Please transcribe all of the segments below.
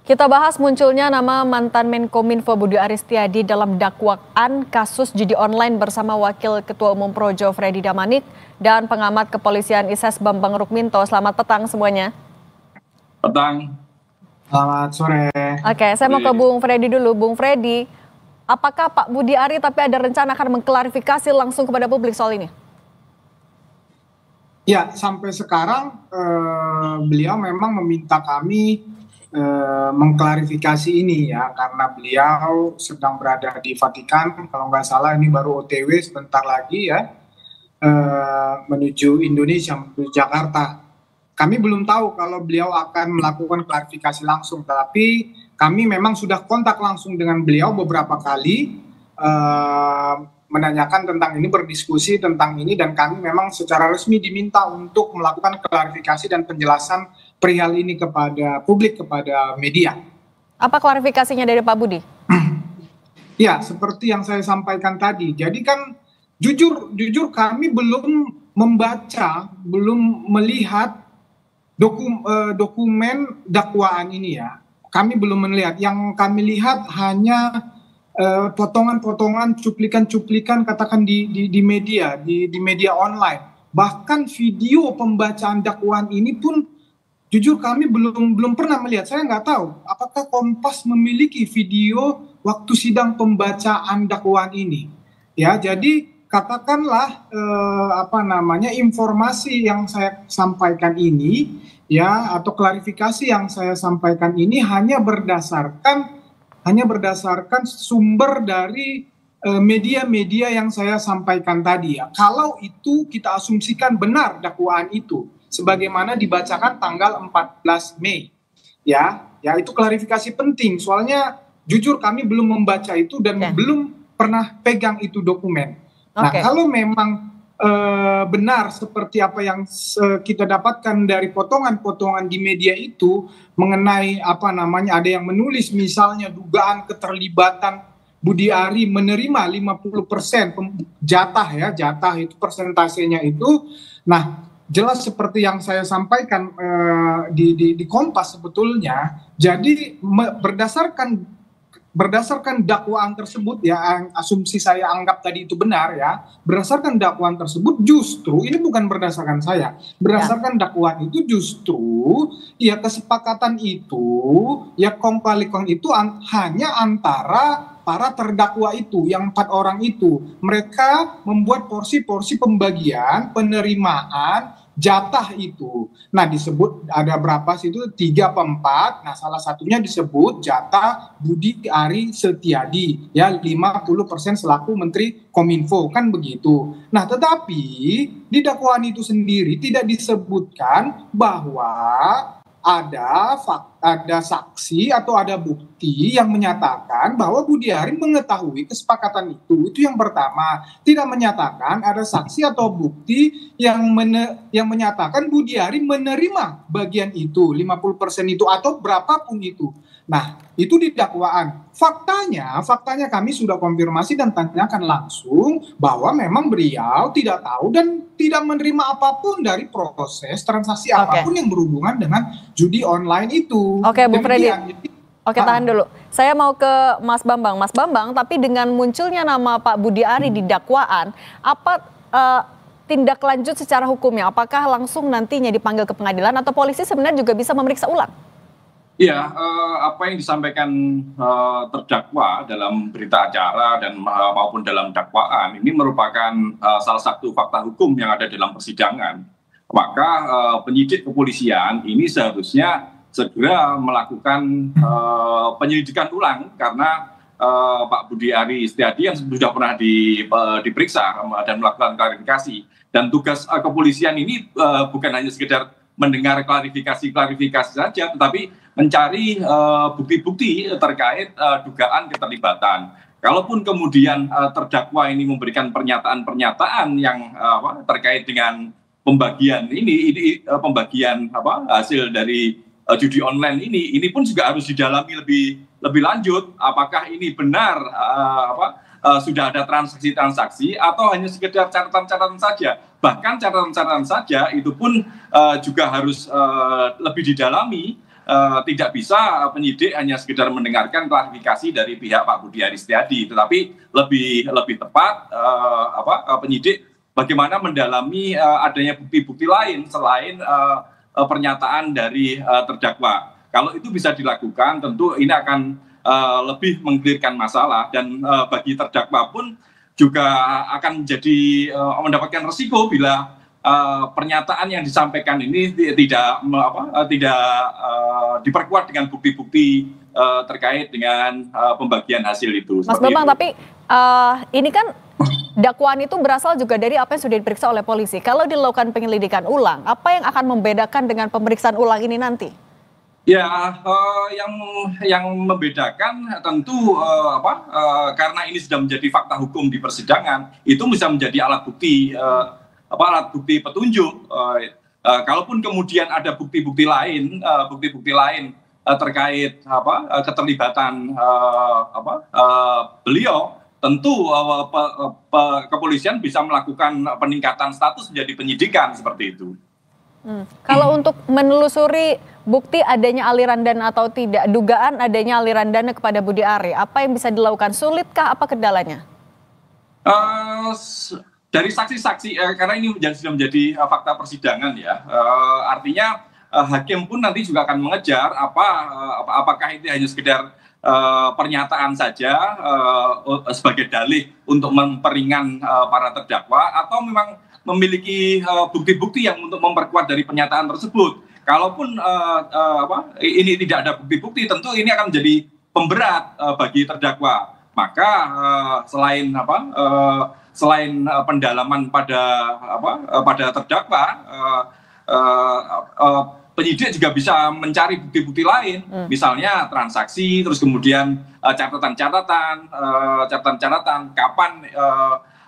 Kita bahas munculnya nama mantan Menkominfo Budi Aris Setiadi dalam dakwaan kasus judi online bersama Wakil Ketua Umum Projo Freddy Damanik dan pengamat kepolisian ISES Bambang Rukminto. Selamat petang semuanya. Petang. Selamat sore. Oke, saya mau ke Bung Freddy dulu. Bung Freddy, apakah Pak Budi Ari tapi ada rencana akan mengklarifikasi langsung kepada publik soal ini? Ya, sampai sekarang beliau memang meminta kami mengklarifikasi ini ya, karena beliau sedang berada di Vatikan, kalau nggak salah ini baru OTW sebentar lagi ya, menuju Indonesia, menuju Jakarta. Kami belum tahu kalau beliau akan melakukan klarifikasi langsung, tapi kami memang sudah kontak langsung dengan beliau beberapa kali, menanyakan tentang ini, berdiskusi tentang ini, dan kami memang secara resmi diminta untuk melakukan klarifikasi dan penjelasan perihal ini kepada publik, kepada media. Apa klarifikasinya dari Pak Budi? Ya, seperti yang saya sampaikan tadi. Jadi kan jujur kami belum membaca, belum melihat dokumen dakwaan ini ya. Kami belum melihat. Yang kami lihat hanya potongan-potongan, cuplikan-cuplikan katakan di media online. Bahkan video pembacaan dakwaan ini pun jujur kami belum pernah melihat. Saya nggak tahu apakah Kompas memiliki video waktu sidang pembacaan dakwaan ini. Ya, jadi katakanlah informasi yang saya sampaikan ini ya, atau klarifikasi yang saya sampaikan ini hanya berdasarkan sumber dari media-media yang saya sampaikan tadi ya. Kalau itu kita asumsikan benar dakwaan itu sebagaimana dibacakan tanggal 14 Mei. Ya, itu klarifikasi penting. Soalnya jujur kami belum membaca itu dan belum pernah pegang itu dokumen. Nah, kalau memang benar seperti apa yang kita dapatkan dari potongan-potongan di media itu mengenai ada yang menulis misalnya dugaan keterlibatan Budi Ari menerima 50% jatah itu persentasenya itu. Nah, jelas seperti yang saya sampaikan di Kompas sebetulnya. Jadi berdasarkan dakwaan tersebut ya, asumsi saya anggap tadi itu benar ya, berdasarkan dakwaan tersebut justru ini bukan berdasarkan saya, berdasarkan dakwaan itu justru ya kesepakatan itu ya kong-kali-kong itu hanya antara para terdakwa itu, yang 4 orang itu. Mereka membuat porsi-porsi pembagian penerimaan jatah itu. Nah, disebut ada berapa sih itu, 3 atau 4. Nah, salah satunya disebut jatah Budi Ari Setiadi ya, 50% selaku Menteri Kominfo, kan begitu. Nah, tetapi di dakwaan itu sendiri tidak disebutkan bahwa ada saksi atau ada bukti yang menyatakan bahwa Budi Ari mengetahui kesepakatan itu. Itu yang pertama. Tidak menyatakan ada saksi atau bukti yang menyatakan Budi Ari menerima bagian itu, 50% itu atau berapapun itu. Nah, itu di dakwaan. Faktanya kami sudah konfirmasi dan tanyakan langsung bahwa memang beliau tidak tahu dan tidak menerima apapun dari proses transaksi apapun yang berhubungan dengan judi online itu. Oke, Bung Freddy. Oke, tahan dulu. Saya mau ke Mas Bambang. Mas Bambang, tapi dengan munculnya nama Pak Budi Ari di dakwaan, apa tindak lanjut secara hukumnya? Apakah langsung nantinya dipanggil ke pengadilan atau polisi sebenarnya juga bisa memeriksa ulang? Iya, apa yang disampaikan terdakwa dalam berita acara dan maupun dalam dakwaan ini merupakan salah satu fakta hukum yang ada dalam persidangan. Maka penyidik kepolisian ini seharusnya segera melakukan penyelidikan ulang karena Pak Budi Ari Setiadi yang sudah pernah diperiksa dan melakukan klarifikasi. Dan tugas kepolisian ini bukan hanya sekedar mendengar klarifikasi saja, tetapi mencari bukti-bukti terkait dugaan keterlibatan. Kalaupun kemudian terdakwa ini memberikan pernyataan-pernyataan yang terkait dengan pembagian pembagian hasil dari judi online ini pun juga harus didalami lebih lanjut. Apakah ini benar sudah ada transaksi-transaksi atau hanya sekedar catatan-catatan saja. Bahkan catatan-catatan saja itu pun juga harus lebih didalami tidak bisa penyidik hanya sekedar mendengarkan klarifikasi dari pihak Pak Budi Aris Setiadi, tetapi lebih tepat penyidik bagaimana mendalami adanya bukti-bukti lain selain pernyataan dari terdakwa. Kalau itu bisa dilakukan, tentu ini akan lebih mengklirkan masalah, dan bagi terdakwa pun juga akan menjadi mendapatkan risiko bila pernyataan yang disampaikan ini tidak diperkuat dengan bukti-bukti terkait dengan pembagian hasil itu. Mas Bambang, tapi ini kan dakwaan itu berasal juga dari apa yang sudah diperiksa oleh polisi. Kalau dilakukan penyelidikan ulang, apa yang akan membedakan dengan pemeriksaan ulang ini nanti? Ya, yang membedakan tentu karena ini sudah menjadi fakta hukum di persidangan, itu bisa menjadi alat bukti petunjuk. Kalaupun kemudian ada bukti-bukti lain terkait keterlibatan beliau, tentu kepolisian bisa melakukan peningkatan status menjadi penyidikan seperti itu. Kalau untuk menelusuri bukti adanya aliran dana atau tidak, dugaan adanya aliran dana kepada Budi Ari, apa yang bisa dilakukan? Sulitkah, apa kendalanya? Dari saksi-saksi, karena ini sudah menjadi fakta persidangan ya, artinya hakim pun nanti juga akan mengejar apakah itu hanya sekedar pernyataan saja sebagai dalih untuk memperingan para terdakwa, atau memang memiliki bukti-bukti yang untuk memperkuat dari pernyataan tersebut. Kalaupun ini tidak ada bukti-bukti, tentu ini akan menjadi pemberat bagi terdakwa. Maka selain pendalaman pada terdakwa, penyidik juga bisa mencari bukti-bukti lain, misalnya transaksi, terus kemudian catatan-catatan kapan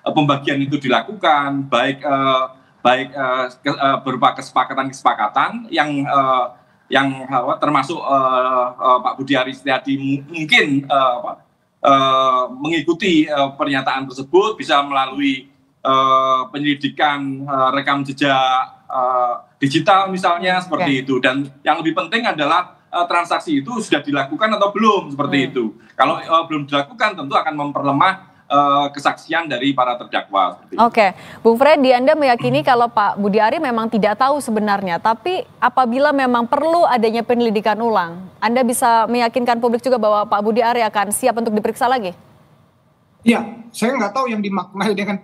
pembagian itu dilakukan, baik berupa kesepakatan yang termasuk Pak Budi Aris Setiadi mungkin mengikuti pernyataan tersebut, bisa melalui penyelidikan rekam jejak digital misalnya, seperti itu. Dan yang lebih penting adalah transaksi itu sudah dilakukan atau belum, seperti itu. Kalau belum dilakukan, tentu akan memperlemah kesaksian dari para terdakwa. Oke, Bung Freddy, Anda meyakini kalau Pak Budi Ari memang tidak tahu sebenarnya, tapi apabila memang perlu adanya penyelidikan ulang, Anda bisa meyakinkan publik juga bahwa Pak Budi Ari akan siap untuk diperiksa lagi? Ya, saya nggak tahu yang dimaknai dengan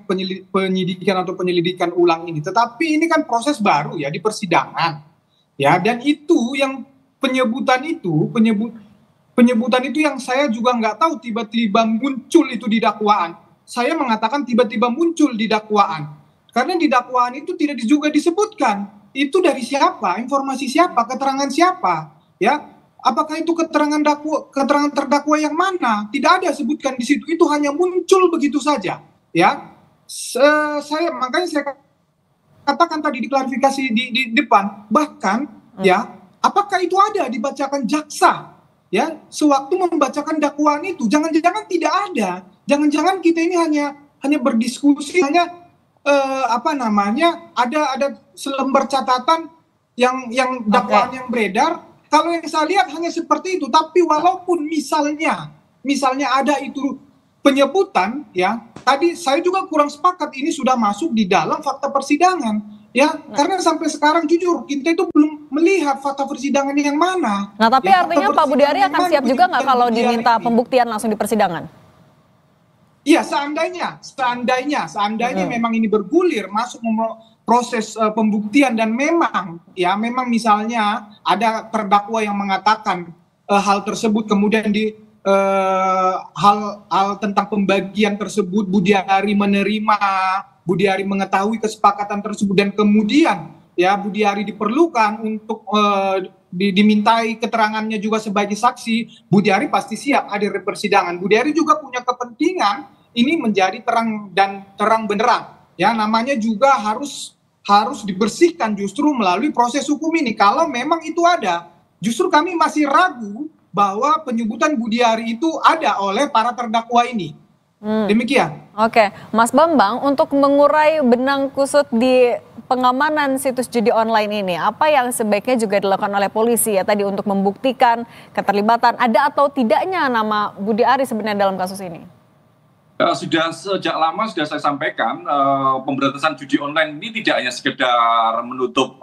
penyidikan atau penyelidikan ulang ini, tetapi ini kan proses baru ya di persidangan, ya, dan itu yang penyebutan itu yang saya juga nggak tahu tiba-tiba muncul itu di dakwaan. Saya mengatakan tiba-tiba muncul di dakwaan. Karena di dakwaan itu tidak juga disebutkan. Itu dari siapa, informasi siapa, keterangan siapa. Ya, apakah itu keterangan terdakwa yang mana? Tidak ada sebutkan di situ. Itu hanya muncul begitu saja. Ya, makanya saya katakan tadi di klarifikasi di depan. Bahkan, ya, apakah itu ada dibacakan jaksa? Ya, sewaktu membacakan dakwaan itu, jangan-jangan tidak ada, jangan-jangan kita ini hanya berdiskusi, hanya ada selembar catatan yang dakwaan yang beredar. Kalau yang saya lihat hanya seperti itu. Tapi walaupun misalnya ada itu penyebutan, ya, tadi saya juga kurang sepakat ini sudah masuk di dalam fakta persidangan. Ya, karena sampai sekarang jujur kita itu belum melihat fakta persidangan yang mana. Nah, tapi ya, artinya Pak Budi Ari akan siap juga nggak kalau diminta pembuktian langsung di persidangan? Iya, seandainya memang ini bergulir masuk proses pembuktian, dan memang misalnya ada terdakwa yang mengatakan hal tersebut, kemudian di hal tentang pembagian tersebut Budi Ari menerima, Budi Ari mengetahui kesepakatan tersebut, dan kemudian ya Budi Ari diperlukan untuk dimintai keterangannya juga sebagai saksi, Budi Ari pasti siap hadir di persidangan. Budi Ari juga punya kepentingan ini menjadi terang benderang. Ya, namanya juga harus dibersihkan justru melalui proses hukum ini. Kalau memang itu ada, justru kami masih ragu bahwa penyebutan Budi Ari itu ada oleh para terdakwa ini. Demikian. Oke, Mas Bambang, untuk mengurai benang kusut di pengamanan situs judi online ini, apa yang sebaiknya juga dilakukan oleh polisi ya tadi untuk membuktikan keterlibatan ada atau tidaknya nama Budi Ari sebenarnya dalam kasus ini? Sudah sejak lama sudah saya sampaikan, pemberantasan judi online ini tidak hanya sekedar menutup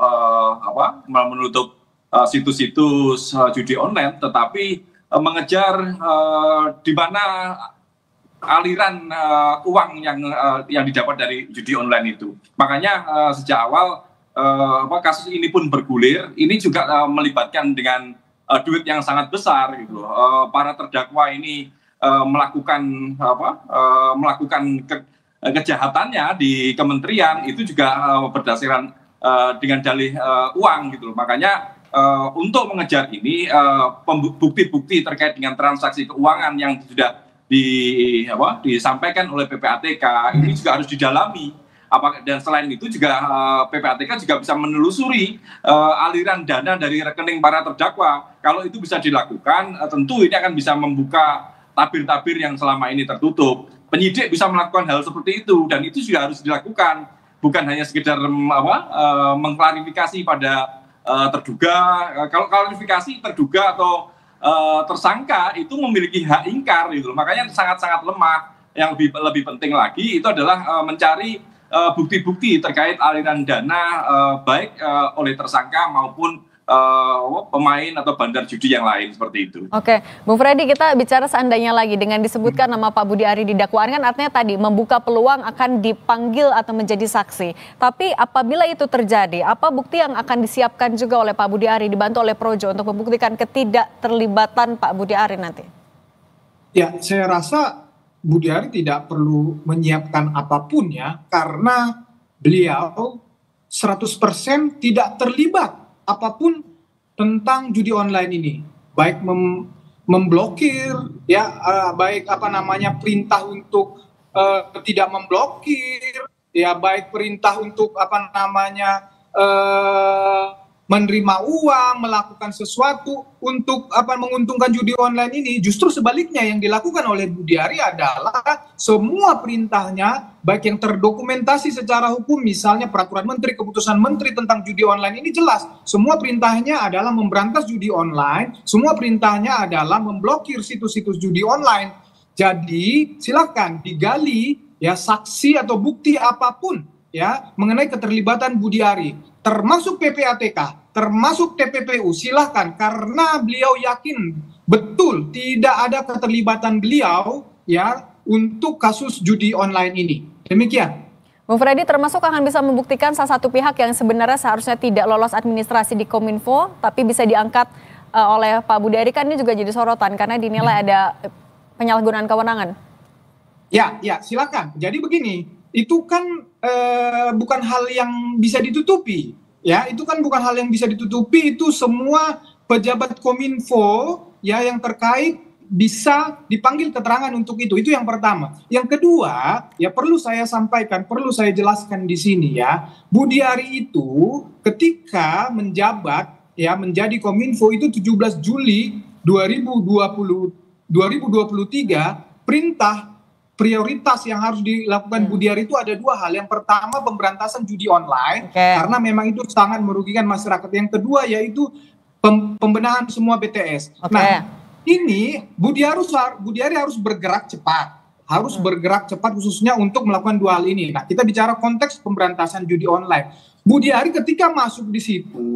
situs-situs judi online, tetapi mengejar di mana aliran uang yang didapat dari judi online itu. Makanya sejak awal kasus ini pun bergulir. Ini juga melibatkan dengan duit yang sangat besar gitu. Para terdakwa ini melakukan kejahatannya di kementerian itu juga berdasarkan dengan dalih uang gitu. Makanya untuk mengejar ini bukti-bukti terkait dengan transaksi keuangan yang sudah disampaikan oleh PPATK ini juga harus didalami. Dan selain itu juga PPATK juga bisa menelusuri aliran dana dari rekening para terdakwa. Kalau itu bisa dilakukan, tentu ini akan bisa membuka tabir-tabir yang selama ini tertutup. Penyidik bisa melakukan hal seperti itu dan itu juga harus dilakukan. Bukan hanya sekedar mengklarifikasi pada terduga. Kalau klarifikasi terduga atau tersangka itu memiliki hak ingkar gitu. Makanya sangat-sangat lemah. Yang lebih penting lagi itu adalah mencari bukti-bukti terkait aliran dana baik oleh tersangka maupun pemain atau bandar judi yang lain seperti itu. Oke, Bung Freddy, kita bicara seandainya lagi dengan disebutkan nama Pak Budi Ari di dakwaan kan artinya tadi membuka peluang akan dipanggil atau menjadi saksi. Tapi apabila itu terjadi, apa bukti yang akan disiapkan juga oleh Pak Budi Ari dibantu oleh Projo untuk membuktikan ketidakterlibatan Pak Budi Ari nanti? Ya, saya rasa Budi Ari tidak perlu menyiapkan apapun ya, karena beliau 100% tidak terlibat apapun tentang judi online ini, baik memblokir ya, baik perintah untuk tidak memblokir ya, baik perintah untuk menerima uang, melakukan sesuatu untuk menguntungkan judi online ini. Justru sebaliknya yang dilakukan oleh Budi Ari adalah semua perintahnya baik yang terdokumentasi secara hukum, misalnya peraturan menteri, keputusan menteri tentang judi online ini jelas. Semua perintahnya adalah memberantas judi online, semua perintahnya adalah memblokir situs-situs judi online. Jadi silakan digali ya saksi atau bukti apapun ya mengenai keterlibatan Budi Ari, termasuk PPATK, termasuk TPPU, silahkan, karena beliau yakin betul tidak ada keterlibatan beliau ya untuk kasus judi online ini. Demikian. Bung Freddy, termasuk akan bisa membuktikan salah satu pihak yang sebenarnya seharusnya tidak lolos administrasi di Kominfo, tapi bisa diangkat oleh Pak Budi Ari, kan ini juga jadi sorotan karena dinilai ada penyalahgunaan kewenangan. Ya, silakan. Jadi begini, itu kan bukan hal yang bisa ditutupi. Ya, itu kan bukan hal yang bisa ditutupi, itu semua pejabat Kominfo ya yang terkait bisa dipanggil keterangan untuk itu yang pertama. Yang kedua, ya perlu saya sampaikan, perlu saya jelaskan di sini ya, Budi Ari itu ketika menjabat ya menjadi Kominfo itu 17 Juli 2023, perintah prioritas yang harus dilakukan Budi Ari itu ada dua hal. Yang pertama pemberantasan judi online, karena memang itu sangat merugikan masyarakat. Yang kedua yaitu pembenahan semua BTS. Nah, ini Budi Ari harus bergerak cepat. Harus bergerak cepat khususnya untuk melakukan dua hal ini. Nah, kita bicara konteks pemberantasan judi online. Budi Ari ketika masuk di situ,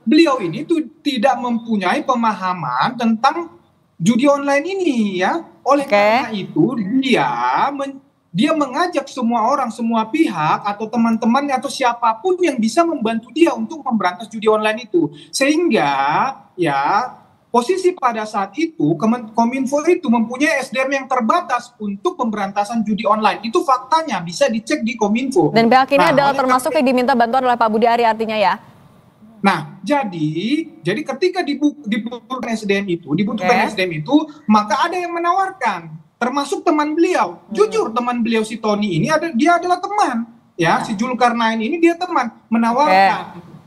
beliau ini tuh tidak mempunyai pemahaman tentang judi online ini ya. Oleh karena itu dia mengajak semua orang, semua pihak atau teman-temannya atau siapapun yang bisa membantu dia untuk memberantas judi online itu. Sehingga ya posisi pada saat itu Kominfo itu mempunyai SDM yang terbatas untuk pemberantasan judi online. Itu faktanya, bisa dicek di Kominfo. Dan pihak ini adalah termasuk yang diminta bantuan oleh Pak Budi Ari artinya ya? Nah, jadi ketika dibutuhkan SDM itu, maka ada yang menawarkan, termasuk teman beliau. Jujur teman beliau si Tony ini dia adalah teman, ya si Zulkarnain ini dia teman,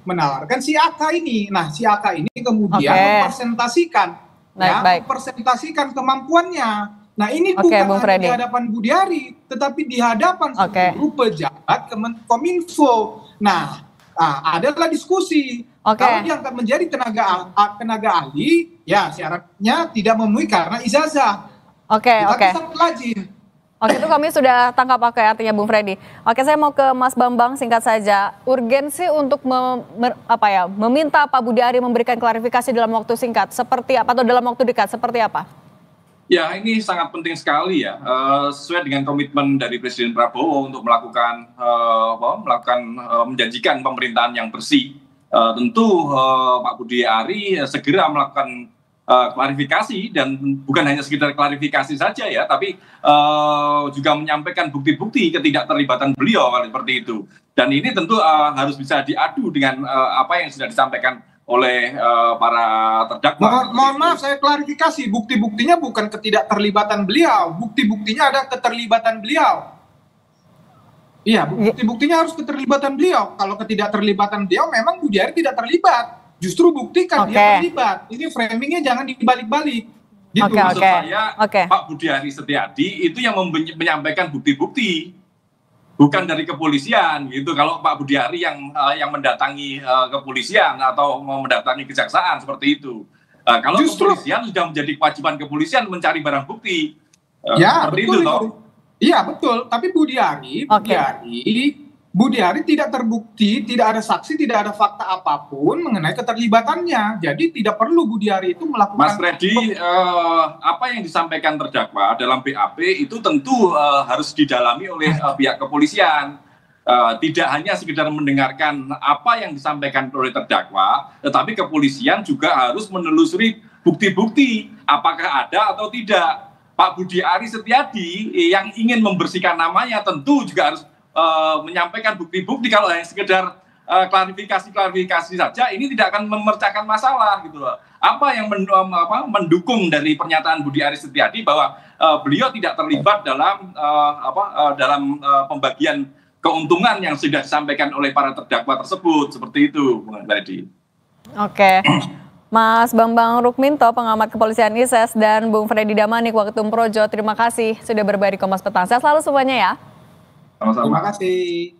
menawarkan si Aka ini. Nah, si Aka ini kemudian mempresentasikan, mempresentasikan kemampuannya. Nah ini Oke, bukan Bung hanya Freddy. di hadapan Budi Ari, tetapi di hadapan seluruh pejabat Kemenkominfo. Nah, adalah diskusi. Kalau diangkat menjadi tenaga ahli, ya syaratnya tidak memenuhi karena ijazah. Oke. Sangat lazim. Oke, itu kami sudah tangkap artinya Bung Freddy. Oke, saya mau ke Mas Bambang singkat saja. Urgensi untuk meminta Pak Budi Ari memberikan klarifikasi dalam waktu singkat seperti apa atau dalam waktu dekat seperti apa? Ya, ini sangat penting sekali ya, sesuai dengan komitmen dari Presiden Prabowo untuk melakukan menjanjikan pemerintahan yang bersih. Tentu Pak Budi Ari segera melakukan klarifikasi, dan bukan hanya sekedar klarifikasi saja ya, tapi juga menyampaikan bukti-bukti ketidakterlibatan beliau kalau seperti itu. Dan ini tentu harus bisa diadu dengan apa yang sudah disampaikan oleh para terdakwa. Mohon maaf, saya klarifikasi, bukti-buktinya bukan ketidakterlibatan beliau, bukti-buktinya ada keterlibatan beliau. Iya, bukti-buktinya harus keterlibatan beliau. Kalau ketidakterlibatan beliau, memang Budi Ari tidak terlibat. Justru buktikan dia terlibat. Ini framingnya jangan dibalik-balik. Gitu. Maksud saya, Pak Budi Ari Setiadi itu yang menyampaikan bukti-bukti, bukan dari kepolisian gitu. Kalau Pak Budi Ari yang mendatangi kepolisian atau mau mendatangi kejaksaan seperti itu. Kalau kepolisian sudah menjadi kewajiban kepolisian mencari barang bukti. Ya, seperti betul itu. Iya, betul. Tapi Budi Ari tidak terbukti, tidak ada saksi, tidak ada fakta apapun mengenai keterlibatannya. Jadi tidak perlu Budi Ari itu melakukan... Mas Freddy, apa yang disampaikan terdakwa dalam BAP itu tentu harus didalami oleh pihak kepolisian. Tidak hanya sekedar mendengarkan apa yang disampaikan oleh terdakwa, tetapi kepolisian juga harus menelusuri bukti-bukti apakah ada atau tidak. Pak Budi Ari Setiadi yang ingin membersihkan namanya tentu juga harus menyampaikan bukti-bukti. Kalau hanya sekedar klarifikasi saja, ini tidak akan memecahkan masalah gitu loh. Apa yang mendukung dari pernyataan Budi Ari Setiadi bahwa beliau tidak terlibat dalam pembagian keuntungan yang sudah disampaikan oleh para terdakwa tersebut, seperti itu, Bung Freddy. Oke. Mas Bambang Rukminto, pengamat kepolisian ISES, dan Bung Freddy Damanik, Waketum Projo, terima kasih sudah berbagi di Kompas Petang. Sehat selalu semuanya ya. Sama-sama. Terima kasih.